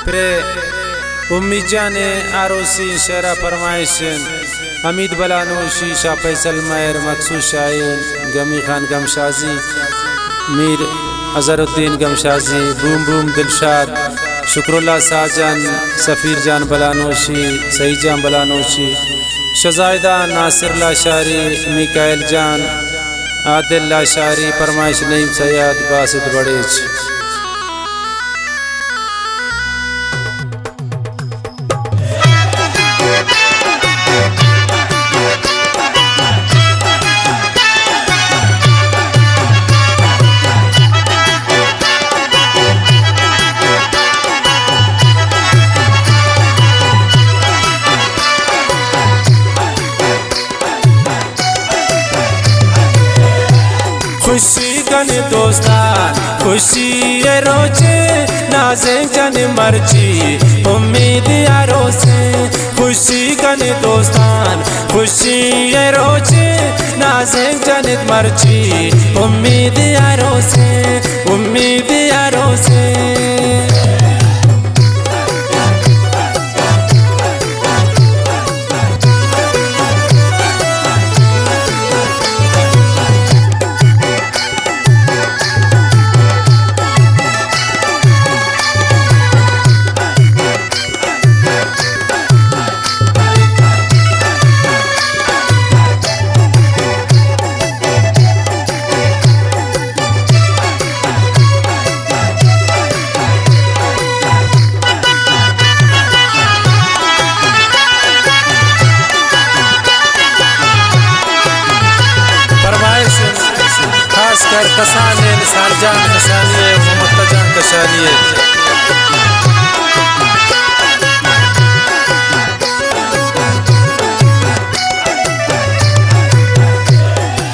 Pray उम्मी जाने आरोसी शरा फरमाइशन हमीद बलानोशी शाह फैसल महर मकसूद शाहीन गमी Khan गमशाजी Mir Azharuddin गमशाजी boom boom Dilshad शुक्रुल्लाह साजन सफ़ीर जान बलानोशी सही जान बलानोशी शजायदा नासिर लाशारी मिकाइल जान आदिल लाशारी फरमाइश नईम सैयद बासित बड़ेच। खुशी गन दोस्तान खुशी ये रोजे नाज़े जन मर्जी उम्मीद यारों से खुशी गन दोस्तान खुशी ये रोजे नाज़े जन मर्जी उम्मीद यारों से उम्मीद यारों से। खासकर कसाने सारजान कशानिए मुमत्तजान कशानिए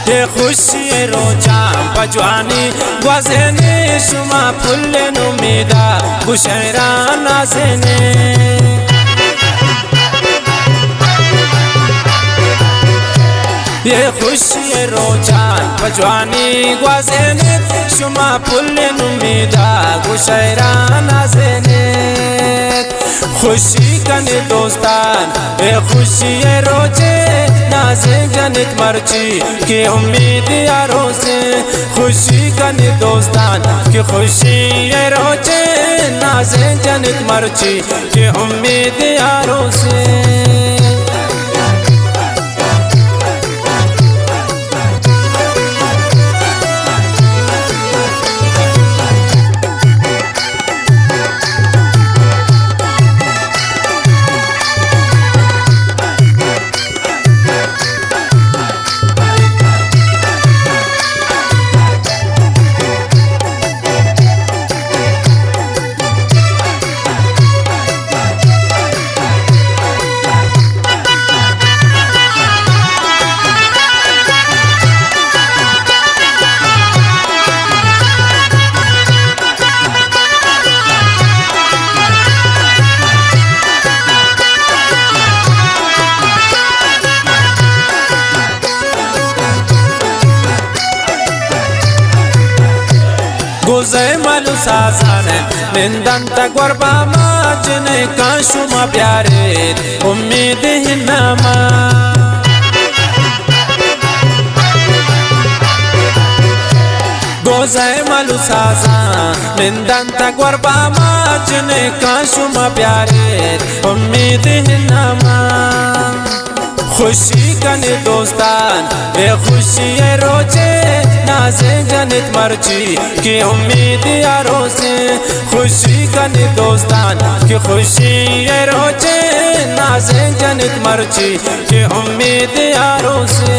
ये खुशी रोजा बजवानी वज़ने शुमा फुल्ले नुमीदा गुशैरा नाज़ने ये खुशी रोजान बजवानी ग्वाज़ने शुमा फुल्ले नुमीदा गुशैरा नाज़ने खुशी कने दोस्तान ये खुशी रोजे नाज़े जनित मर्जी की उम्मीद यारों से खुशी कने दोस्तान की खुशी ये रोजे नाज़े जनित मर्जी की उम्मीद यारों से। गुज़े मलु साज़ाने निंदन तक वरबा माजने काशुमा प्यारे उम्मीद हिन्नमा गुज़े मलु साज़ान निंदन तक वरबा माजने काशुमा प्यारे उम्मीद हिन्नमा खुशी कने दोस्तान ये खुशी ये रोजे नाज़े जनित मर्जी की उम्मीद यारों से खुशी कने दोस्तान की खुशी ये रोजे नाज़े जनित मर्जी की उम्मीद यारों से।